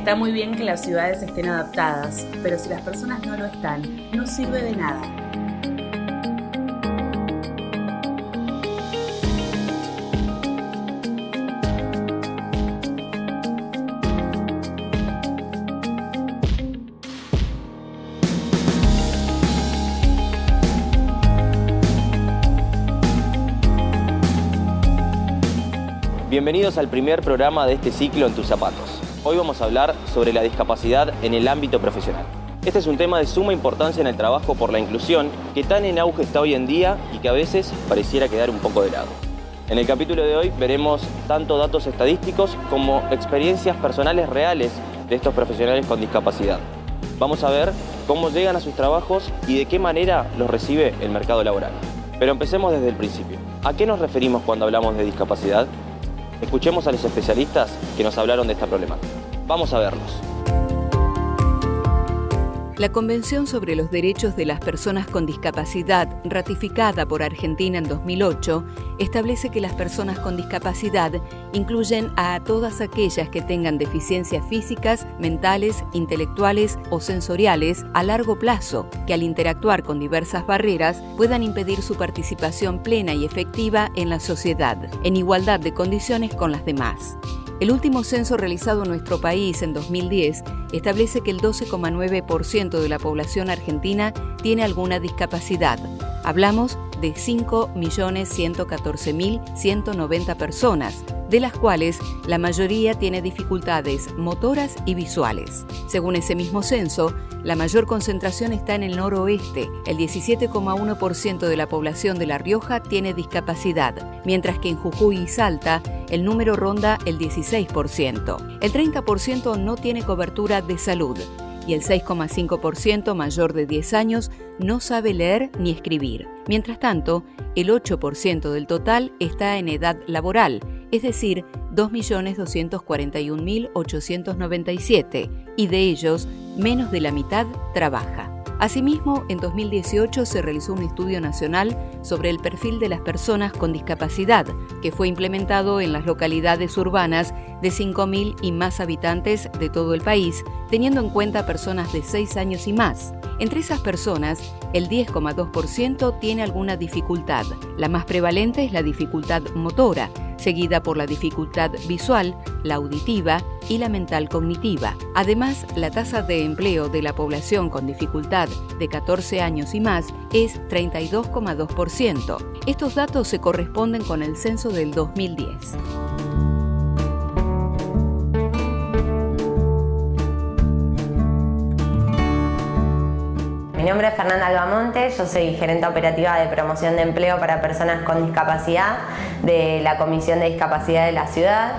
Está muy bien que las ciudades estén adaptadas, pero si las personas no lo están, no sirve de nada. Bienvenidos al primer programa de este ciclo En tus zapatos. Hoy vamos a hablar sobre la discapacidad en el ámbito profesional. Este es un tema de suma importancia en el trabajo por la inclusión que tan en auge está hoy en día y que a veces pareciera quedar un poco de lado. En el capítulo de hoy veremos tanto datos estadísticos como experiencias personales reales de estos profesionales con discapacidad. Vamos a ver cómo llegan a sus trabajos y de qué manera los recibe el mercado laboral. Pero empecemos desde el principio. ¿A qué nos referimos cuando hablamos de discapacidad? Escuchemos a los especialistas que nos hablaron de esta problemática. Vamos a verlos. La Convención sobre los Derechos de las Personas con Discapacidad, ratificada por Argentina en 2008, establece que las personas con discapacidad incluyen a todas aquellas que tengan deficiencias físicas, mentales, intelectuales o sensoriales a largo plazo, que al interactuar con diversas barreras puedan impedir su participación plena y efectiva en la sociedad, en igualdad de condiciones con las demás. El último censo realizado en nuestro país en 2010 establece que el 12,9% de la población argentina tiene alguna discapacidad. Hablamos de 5.114.190 personas, de las cuales la mayoría tiene dificultades motoras y visuales. Según ese mismo censo, la mayor concentración está en el noroeste. El 17,1% de la población de La Rioja tiene discapacidad, mientras que en Jujuy y Salta el número ronda el 16%. El 30% no tiene cobertura de salud y el 6,5% mayor de 10 años no sabe leer ni escribir. Mientras tanto, el 8% del total está en edad laboral, es decir, 2.241.897, y de ellos, menos de la mitad trabaja. Asimismo, en 2018 se realizó un estudio nacional sobre el perfil de las personas con discapacidad, que fue implementado en las localidades urbanas de 5.000 y más habitantes de todo el país, teniendo en cuenta personas de 6 años y más. Entre esas personas, el 10,2% tiene alguna dificultad. La más prevalente es la dificultad motora, seguida por la dificultad visual, la auditiva y la mental cognitiva. Además, la tasa de empleo de la población con dificultad de 14 años y más es 32,2%. Estos datos se corresponden con el censo del 2010. Mi nombre es Fernanda Albamonte, yo soy gerente operativa de promoción de empleo para personas con discapacidad de la Comisión de Discapacidad de la Ciudad,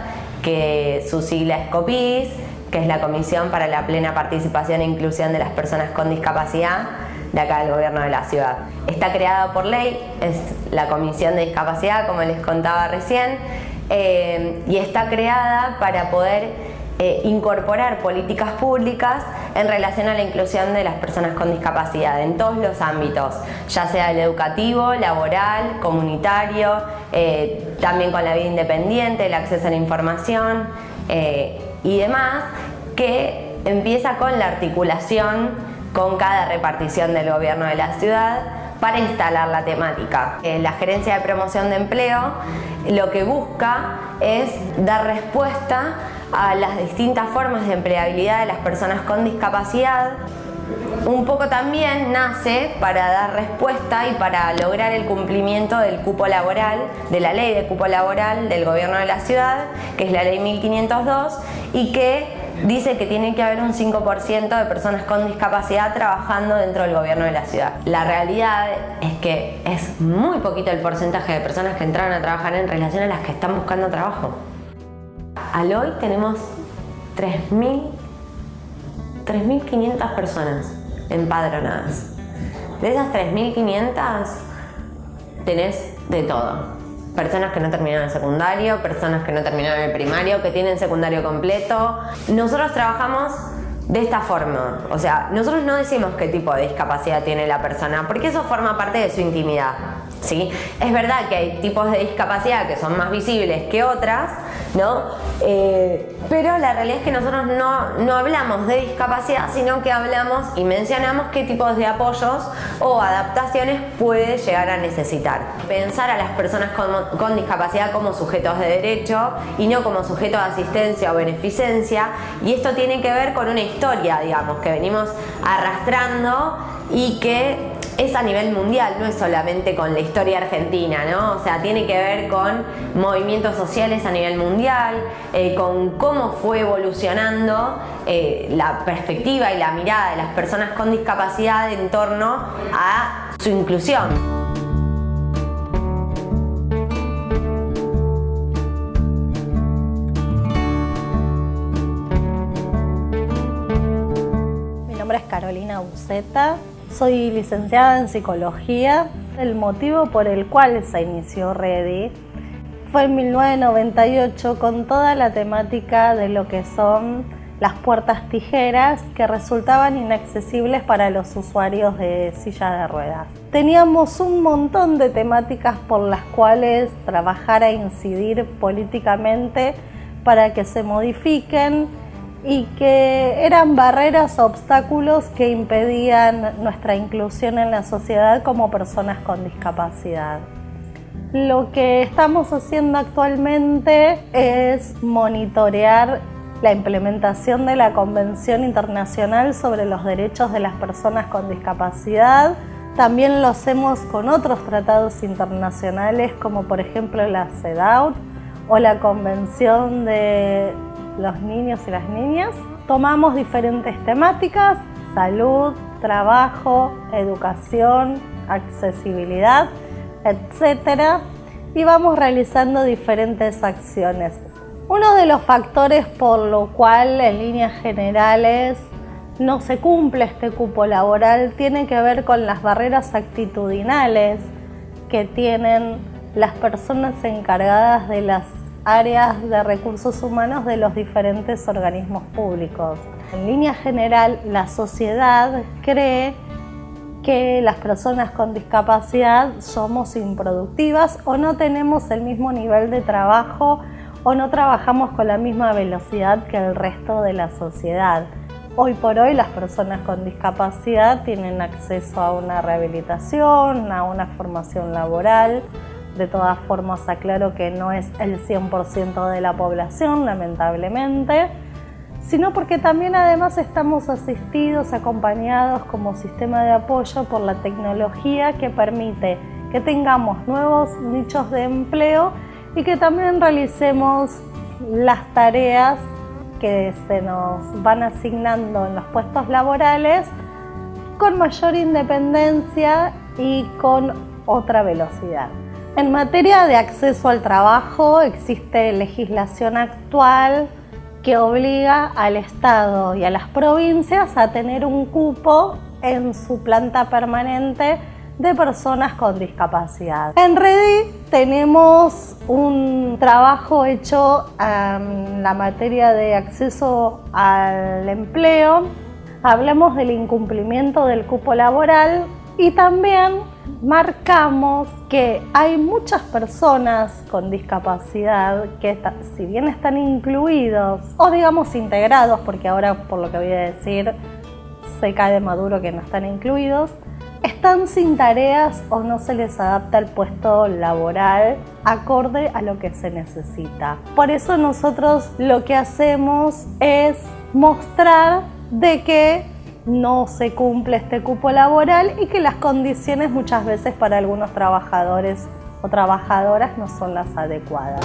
que su sigla es COPIDIS, que es la Comisión para la Plena Participación e Inclusión de las Personas con Discapacidad de acá del Gobierno de la Ciudad. Está creada por ley, es la Comisión de Discapacidad, como les contaba recién, y está creada para poder incorporar políticas públicas en relación a la inclusión de las personas con discapacidad en todos los ámbitos, ya sea el educativo, laboral, comunitario, también con la vida independiente, el acceso a la información y demás, que empieza con la articulación con cada repartición del gobierno de la ciudad para instalar la temática. La Gerencia de Promoción de Empleo lo que busca es dar respuesta a las distintas formas de empleabilidad de las personas con discapacidad. Un poco también nace para dar respuesta y para lograr el cumplimiento del cupo laboral, de la ley de cupo laboral del gobierno de la ciudad, que es la ley 1502, y que dice que tiene que haber un 5% de personas con discapacidad trabajando dentro del gobierno de la ciudad. La realidad es que es muy poquito el porcentaje de personas que entran a trabajar en relación a las que están buscando trabajo. Al hoy tenemos 3.500 personas empadronadas. De esas 3.500 tenés de todo. Personas que no terminaron el secundario, personas que no terminaron el primario, que tienen secundario completo. Nosotros trabajamos de esta forma, o sea, nosotros no decimos qué tipo de discapacidad tiene la persona, porque eso forma parte de su intimidad, ¿sí? Es verdad que hay tipos de discapacidad que son más visibles que otras, ¿no? Pero la realidad es que nosotros no hablamos de discapacidad, sino que hablamos y mencionamos qué tipos de apoyos o adaptaciones puede llegar a necesitar. Pensar a las personas con discapacidad como sujetos de derecho y no como sujetos de asistencia o beneficencia, y esto tiene que ver con una historia, digamos, que venimos arrastrando y que es a nivel mundial, no es solamente con la historia argentina, ¿no? O sea, tiene que ver con movimientos sociales a nivel mundial, con cómo fue evolucionando la perspectiva y la mirada de las personas con discapacidad en torno a su inclusión. Mi nombre es Carolina Buceta. Soy licenciada en Psicología. El motivo por el cual se inició REDI fue en 1998 con toda la temática de lo que son las puertas tijeras que resultaban inaccesibles para los usuarios de silla de ruedas. Teníamos un montón de temáticas por las cuales trabajar e incidir políticamente para que se modifiquen y que eran barreras o obstáculos que impedían nuestra inclusión en la sociedad como personas con discapacidad. Lo que estamos haciendo actualmente es monitorear la implementación de la Convención Internacional sobre los Derechos de las Personas con Discapacidad. También lo hacemos con otros tratados internacionales como por ejemplo la CEDAW o la Convención de los Niños y las Niñas. Tomamos diferentes temáticas: salud, trabajo, educación, accesibilidad, etc. Y vamos realizando diferentes acciones. Uno de los factores por lo cual en líneas generales no se cumple este cupo laboral tiene que ver con las barreras actitudinales que tienen las personas encargadas de las áreas de recursos humanos de los diferentes organismos públicos. En línea general, la sociedad cree que las personas con discapacidad somos improductivas o no tenemos el mismo nivel de trabajo o no trabajamos con la misma velocidad que el resto de la sociedad. Hoy por hoy las personas con discapacidad tienen acceso a una rehabilitación, a una formación laboral. De todas formas, aclaro que no es el 100% de la población, lamentablemente, sino porque también además estamos asistidos, acompañados como sistema de apoyo por la tecnología que permite que tengamos nuevos nichos de empleo y que también realicemos las tareas que se nos van asignando en los puestos laborales con mayor independencia y con otra velocidad. En materia de acceso al trabajo, existe legislación actual que obliga al Estado y a las provincias a tener un cupo en su planta permanente de personas con discapacidad. En REDI tenemos un trabajo hecho en la materia de acceso al empleo. Hablamos del incumplimiento del cupo laboral y también marcamos que hay muchas personas con discapacidad que si bien están incluidos o digamos integrados, porque ahora por lo que voy a decir se cae de maduro que no están incluidos, están sin tareas o no se les adapta el puesto laboral acorde a lo que se necesita. Por eso nosotros lo que hacemos es mostrar de que no se cumple este cupo laboral y que las condiciones muchas veces para algunos trabajadores o trabajadoras no son las adecuadas.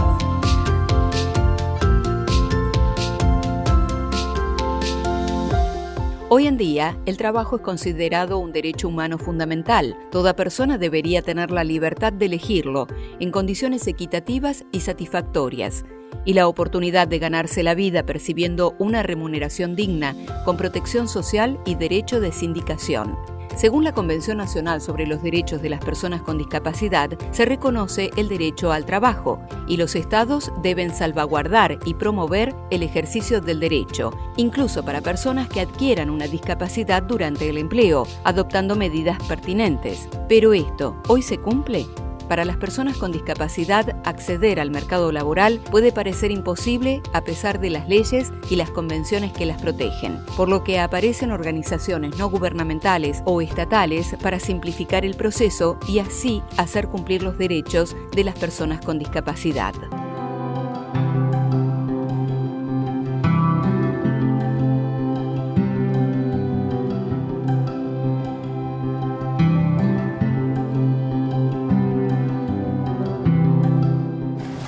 Hoy en día, el trabajo es considerado un derecho humano fundamental. Toda persona debería tener la libertad de elegirlo en condiciones equitativas y satisfactorias, y la oportunidad de ganarse la vida percibiendo una remuneración digna, con protección social y derecho de sindicación. Según la Convención Nacional sobre los Derechos de las Personas con Discapacidad, se reconoce el derecho al trabajo y los estados deben salvaguardar y promover el ejercicio del derecho, incluso para personas que adquieran una discapacidad durante el empleo, adoptando medidas pertinentes. ¿Pero esto hoy se cumple? Para las personas con discapacidad, acceder al mercado laboral puede parecer imposible a pesar de las leyes y las convenciones que las protegen, por lo que aparecen organizaciones no gubernamentales o estatales para simplificar el proceso y así hacer cumplir los derechos de las personas con discapacidad.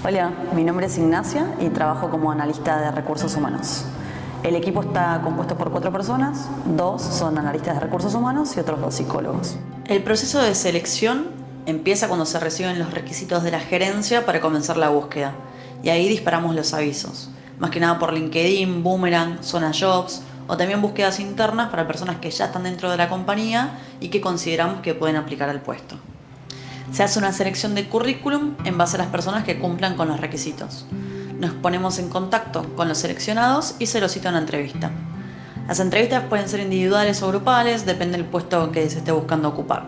Hola, mi nombre es Ignacia y trabajo como analista de recursos humanos. El equipo está compuesto por 4 personas, 2 son analistas de recursos humanos y otros 2 psicólogos. El proceso de selección empieza cuando se reciben los requisitos de la gerencia para comenzar la búsqueda y ahí disparamos los avisos, más que nada por LinkedIn, Boomerang, Zona Jobs o también búsquedas internas para personas que ya están dentro de la compañía y que consideramos que pueden aplicar al puesto. Se hace una selección de currículum en base a las personas que cumplan con los requisitos. Nos ponemos en contacto con los seleccionados y se los cita a una entrevista. Las entrevistas pueden ser individuales o grupales, depende del puesto que se esté buscando ocupar.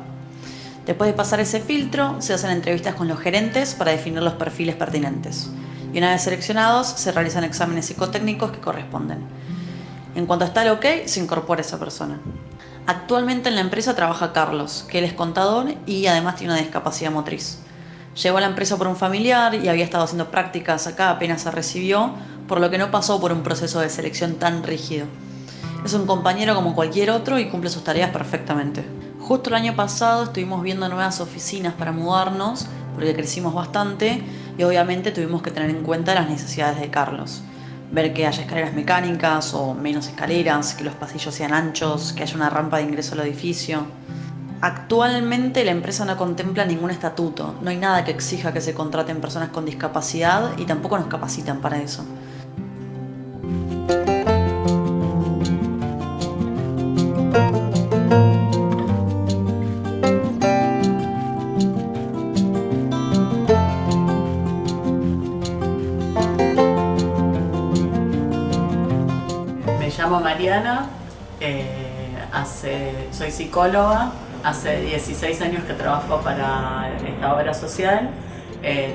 Después de pasar ese filtro, se hacen entrevistas con los gerentes para definir los perfiles pertinentes. Y una vez seleccionados, se realizan exámenes psicotécnicos que corresponden. En cuanto está el OK, se incorpora esa persona. Actualmente en la empresa trabaja Carlos, que él es contador y además tiene una discapacidad motriz. Llegó a la empresa por un familiar y había estado haciendo prácticas acá apenas se recibió, por lo que no pasó por un proceso de selección tan rígido. Es un compañero como cualquier otro y cumple sus tareas perfectamente. Justo el año pasado estuvimos viendo nuevas oficinas para mudarnos, porque crecimos bastante y obviamente tuvimos que tener en cuenta las necesidades de Carlos. Ver que haya escaleras mecánicas o menos escaleras, que los pasillos sean anchos, que haya una rampa de ingreso al edificio. Actualmente la empresa no contempla ningún estatuto, no hay nada que exija que se contraten personas con discapacidad y tampoco nos capacitan para eso. Me llamo Mariana, soy psicóloga, hace 16 años que trabajo para esta obra social,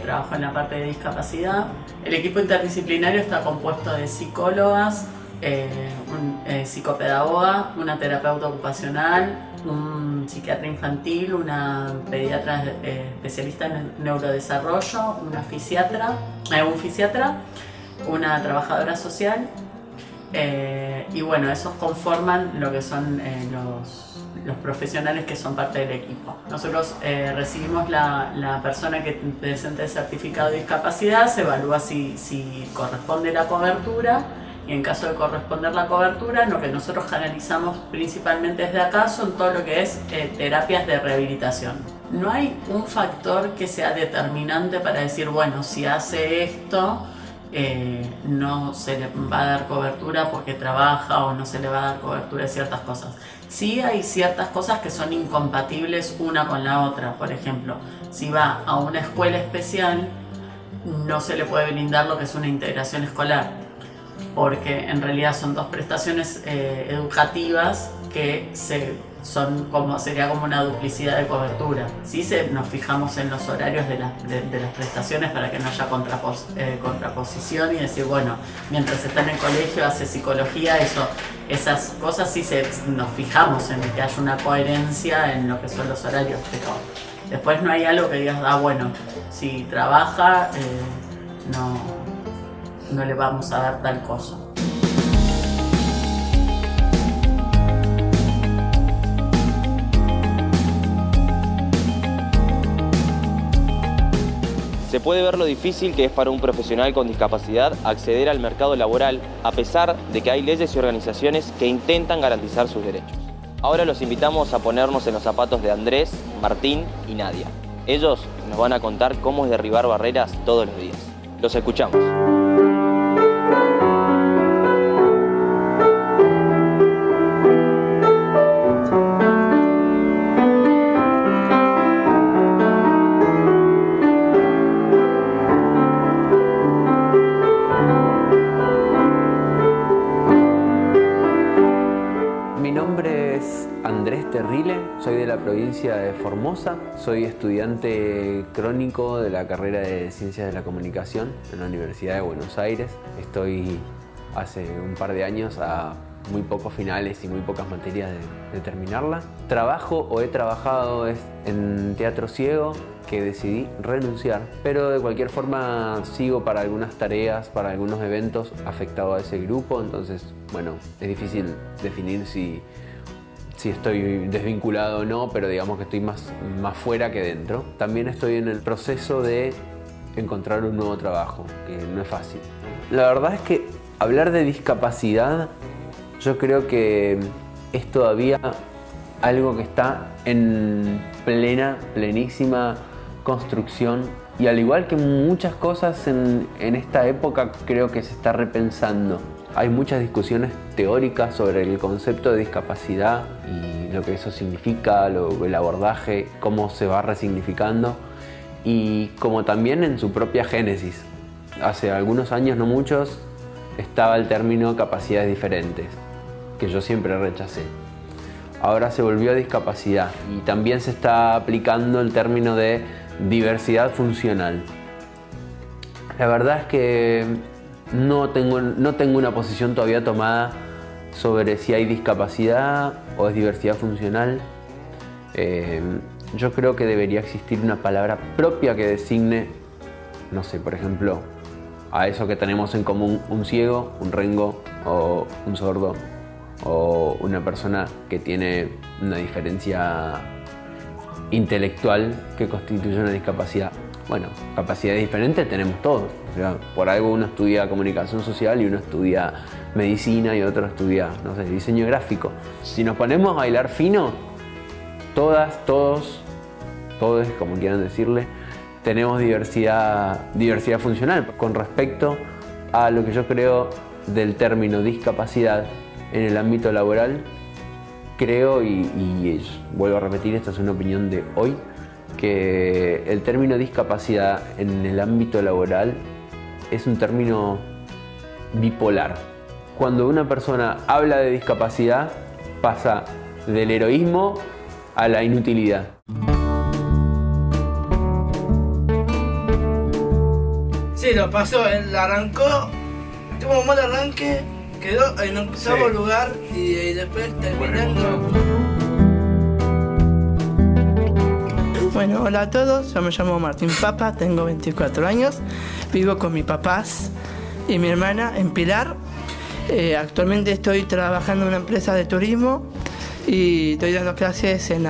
trabajo en la parte de discapacidad. El equipo interdisciplinario está compuesto de psicólogas, un psicopedagoga, una terapeuta ocupacional, un psiquiatra infantil, una pediatra especialista en neurodesarrollo, un fisiatra, una trabajadora social. Y bueno, esos conforman lo que son los profesionales que son parte del equipo. Nosotros recibimos la persona que presente el certificado de discapacidad, se evalúa si corresponde la cobertura y en caso de corresponder la cobertura, lo que nosotros canalizamos principalmente desde acá son todo lo que es terapias de rehabilitación. No hay un factor que sea determinante para decir, bueno, si hace esto, no se le va a dar cobertura porque trabaja o no se le va a dar cobertura de ciertas cosas. Sí hay ciertas cosas que son incompatibles una con la otra. Por ejemplo, si va a una escuela especial, no se le puede brindar lo que es una integración escolar, porque en realidad son dos prestaciones educativas que sería como una duplicidad de cobertura. Sí nos fijamos en los horarios de las prestaciones para que no haya contraposición y decir, bueno, mientras está en el colegio hace psicología, esas cosas sí nos fijamos en que haya una coherencia en lo que son los horarios, pero después no hay algo que digas, bueno, si trabaja, no le vamos a dar tal cosa. Se puede ver lo difícil que es para un profesional con discapacidad acceder al mercado laboral, a pesar de que hay leyes y organizaciones que intentan garantizar sus derechos. Ahora los invitamos a ponernos en los zapatos de Andrés, Martín y Nadia. Ellos nos van a contar cómo es derribar barreras todos los días. Los escuchamos. Mi nombre es Andrés es Terrile, soy de la provincia de Formosa, soy estudiante crónico de la carrera de Ciencias de la Comunicación en la Universidad de Buenos Aires. Estoy hace un par de años a muy pocos finales y muy pocas materias de terminarla. Trabajo o he trabajado en teatro ciego, que decidí renunciar, pero de cualquier forma sigo para algunas tareas, para algunos eventos afectado a ese grupo, entonces bueno, es difícil definir si estoy desvinculado o no, pero digamos que estoy más fuera que dentro. También estoy en el proceso de encontrar un nuevo trabajo, que no es fácil. La verdad es que hablar de discapacidad yo creo que es todavía algo que está en plenísima construcción, y al igual que muchas cosas en esta época creo que se está repensando. Hay muchas discusiones teóricas sobre el concepto de discapacidad y lo que eso significa, el abordaje, cómo se va resignificando, y como también en su propia génesis. Hace algunos años, no muchos, estaba el término capacidades diferentes, que yo siempre rechacé. Ahora se volvió a discapacidad y también se está aplicando el término de diversidad funcional. La verdad es que no tengo una posición todavía tomada sobre si hay discapacidad o es diversidad funcional. Yo creo que debería existir una palabra propia que designe, no sé, por ejemplo, a eso que tenemos en común un ciego, un rengo o un sordo, o una persona que tiene una diferencia intelectual que constituye una discapacidad. Bueno, capacidades diferentes tenemos todos. O sea, por algo uno estudia comunicación social y uno estudia medicina y otro estudia, no sé, diseño gráfico. Si nos ponemos a bailar fino, todas, todos, como quieran decirle, tenemos diversidad funcional. Con respecto a lo que yo creo del término discapacidad en el ámbito laboral, creo, y vuelvo a repetir, esta es una opinión de hoy, que el término discapacidad en el ámbito laboral es un término bipolar. Cuando una persona habla de discapacidad, pasa del heroísmo a la inutilidad. Sí, lo pasó, él arrancó, tuvo un mal arranque, quedó en octavo lugar y después terminando. Bueno, hola a todos, yo me llamo Martín Papa, tengo 24 años, vivo con mis papás y mi hermana en Pilar. Actualmente estoy trabajando en una empresa de turismo y estoy dando clases en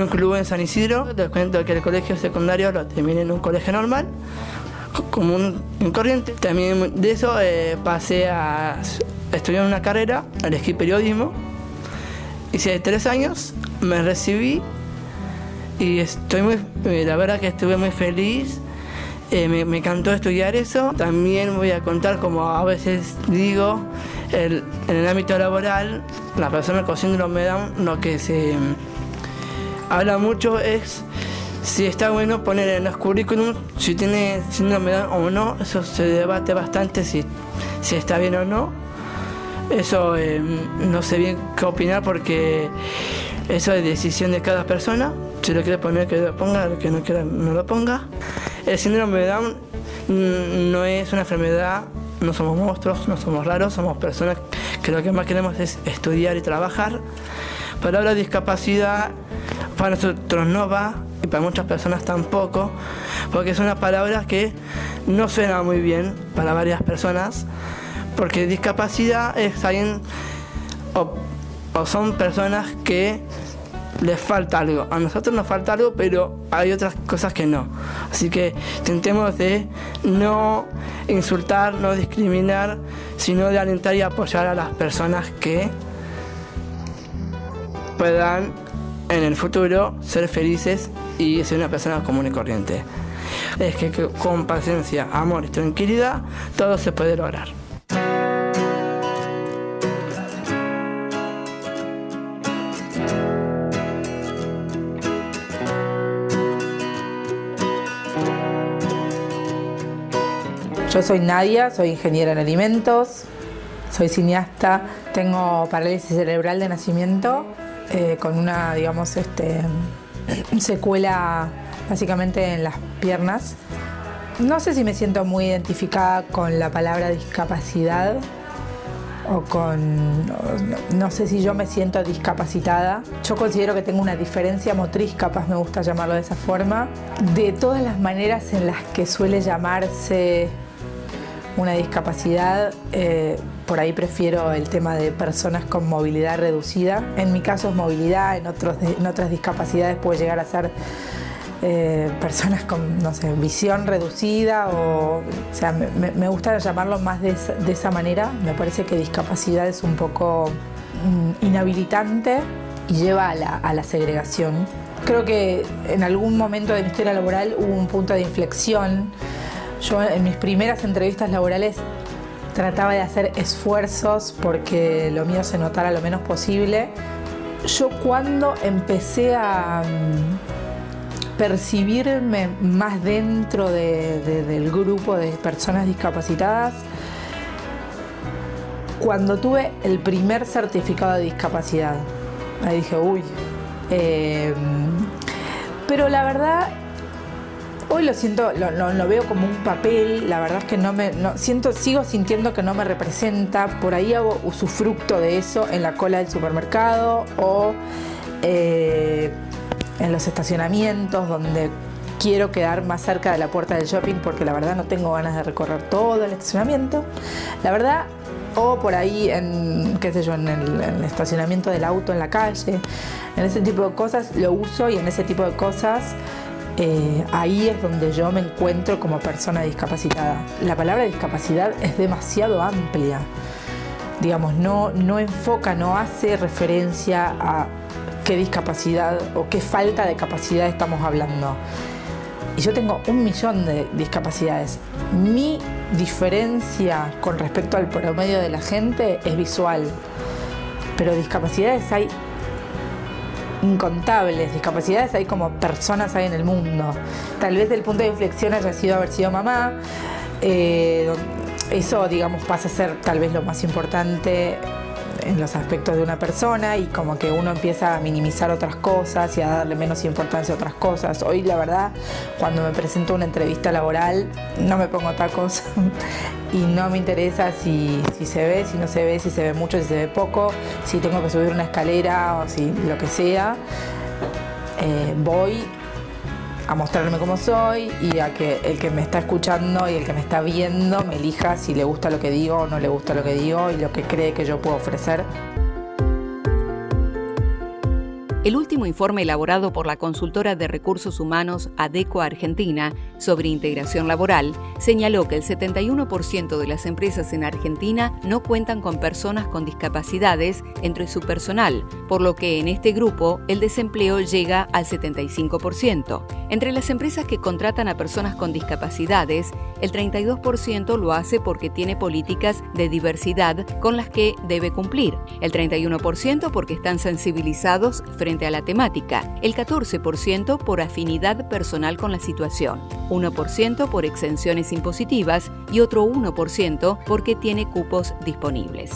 un club en San Isidro. Les cuento que el colegio secundario lo terminé en un colegio normal, común en corriente. También de eso pasé a estudiar una carrera, elegí periodismo. Hice 3 años, me recibí y la verdad que estuve muy feliz. Me encantó estudiar eso. También voy a contar, como a veces digo, en el ámbito laboral, la persona con síndrome de Down, lo que se habla mucho es si está bueno poner en los currículums si tiene síndrome de Down o no. Eso se debate bastante, si está bien o no. Eso no sé bien qué opinar, porque eso es decisión de cada persona. Si lo quiere poner, que lo ponga; el que no quiera, no lo ponga. El síndrome de Down no es una enfermedad, no somos monstruos, no somos raros, somos personas que lo que más queremos es estudiar y trabajar. Palabra discapacidad para nosotros no va, y para muchas personas tampoco, porque es una palabra que no suena muy bien para varias personas, porque discapacidad es alguien o son personas que les falta algo. A nosotros nos falta algo, pero hay otras cosas que no. Así que intentemos de no insultar, no discriminar, sino de alentar y apoyar a las personas que puedan en el futuro ser felices y ser una persona común y corriente. Es que con paciencia, amor y tranquilidad todo se puede lograr. Yo soy Nadia, soy ingeniera en alimentos, soy cineasta, tengo parálisis cerebral de nacimiento con una, digamos, secuela básicamente en las piernas. No sé si me siento muy identificada con la palabra discapacidad o no sé si yo me siento discapacitada. Yo considero que tengo una diferencia motriz, capaz me gusta llamarlo de esa forma. De todas las maneras en las que suele llamarse una discapacidad, por ahí prefiero el tema de personas con movilidad reducida. En mi caso es movilidad, en otras discapacidades puede llegar a ser personas con, no sé, visión reducida o sea, me gusta llamarlo más de esa manera. Me parece que discapacidad es un poco inhabilitante y lleva a la segregación. Creo que en algún momento de mi historia laboral hubo un punto de inflexión. Yo en mis primeras entrevistas laborales trataba de hacer esfuerzos porque lo mío se notara lo menos posible. Yo cuando empecé a percibirme más dentro del grupo de personas discapacitadas, cuando tuve el primer certificado de discapacidad. Ahí dije, uy. Pero la verdad, hoy lo siento, lo veo como un papel. La verdad es que sigo sintiendo que no me representa. Por ahí hago usufructo de eso en la cola del supermercado o en los estacionamientos donde quiero quedar más cerca de la puerta del shopping porque la verdad no tengo ganas de recorrer todo el estacionamiento. La verdad, o por ahí en el estacionamiento del auto en la calle, en ese tipo de cosas lo uso y en ese tipo de cosas ahí es donde yo me encuentro como persona discapacitada. La palabra discapacidad es demasiado amplia. Digamos, no enfoca, no hace referencia a qué discapacidad o qué falta de capacidad estamos hablando. Y yo tengo 1 millón de discapacidades. Mi diferencia con respecto al promedio de la gente es visual, pero discapacidades hay incontables. Discapacidades hay como personas hay en el mundo. Tal vez el punto de inflexión haya sido haber sido mamá. Eso, digamos, pasa a ser tal vez lo más importante en los aspectos de una persona y como que uno empieza a minimizar otras cosas y a darle menos importancia a otras cosas. Hoy, la verdad, cuando me presento a una entrevista laboral, no me pongo tacos y no me interesa si se ve, si no se ve, si se ve mucho, si se ve poco, si tengo que subir una escalera o si lo que sea. Voy a mostrarme como soy y a que el que me está escuchando y el que me está viendo me elija si le gusta lo que digo o no le gusta lo que digo y lo que cree que yo puedo ofrecer. El último informe elaborado por la consultora de recursos humanos Adecco Argentina sobre integración laboral señaló que el 71% de las empresas en Argentina no cuentan con personas con discapacidades entre su personal, por lo que en este grupo el desempleo llega al 75%. Entre las empresas que contratan a personas con discapacidades, el 32% lo hace porque tiene políticas de diversidad con las que debe cumplir, el 31% porque están sensibilizados frente a la temática, el 14% por afinidad personal con la situación, 1% por exenciones impositivas y otro 1% porque tiene cupos disponibles.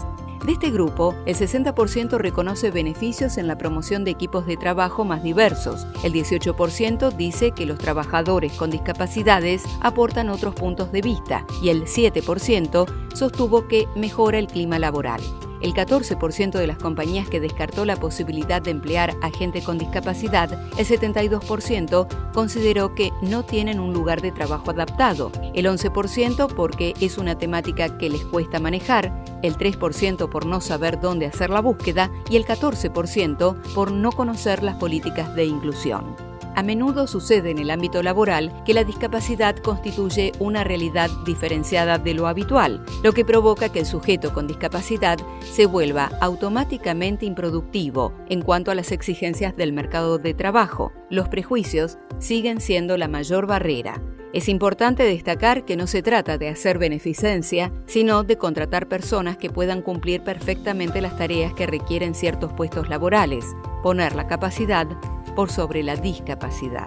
De este grupo, el 60% reconoce beneficios en la promoción de equipos de trabajo más diversos, el 18% dice que los trabajadores con discapacidades aportan otros puntos de vista y el 7% sostuvo que mejora el clima laboral. El 14% de las compañías que descartó la posibilidad de emplear a gente con discapacidad, el 72% consideró que no tienen un lugar de trabajo adaptado, el 11% porque es una temática que les cuesta manejar, el 3% por no saber dónde hacer la búsqueda y el 14% por no conocer las políticas de inclusión. A menudo sucede en el ámbito laboral que la discapacidad constituye una realidad diferenciada de lo habitual, lo que provoca que el sujeto con discapacidad se vuelva automáticamente improductivo en cuanto a las exigencias del mercado de trabajo. Los prejuicios siguen siendo la mayor barrera. Es importante destacar que no se trata de hacer beneficencia, sino de contratar personas que puedan cumplir perfectamente las tareas que requieren ciertos puestos laborales, poner la capacidad por sobre la discapacidad.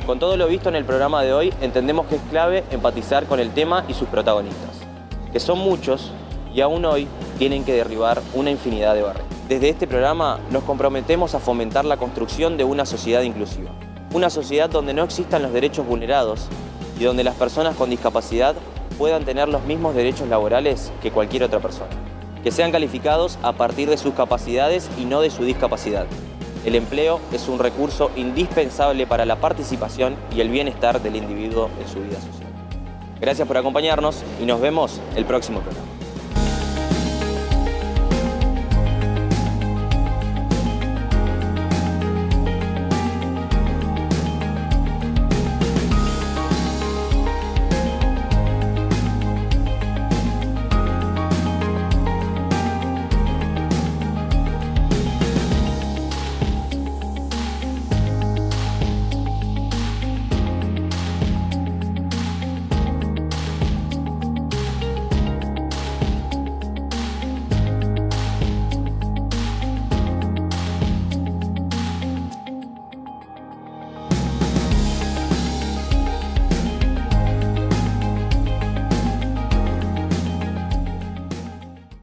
Con todo lo visto en el programa de hoy, entendemos que es clave empatizar con el tema y sus protagonistas, que son muchos y aún hoy tienen que derribar una infinidad de barreras. Desde este programa nos comprometemos a fomentar la construcción de una sociedad inclusiva, una sociedad donde no existan los derechos vulnerados y donde las personas con discapacidad puedan tener los mismos derechos laborales que cualquier otra persona, que sean calificados a partir de sus capacidades y no de su discapacidad. El empleo es un recurso indispensable para la participación y el bienestar del individuo en su vida social. Gracias por acompañarnos y nos vemos el próximo programa.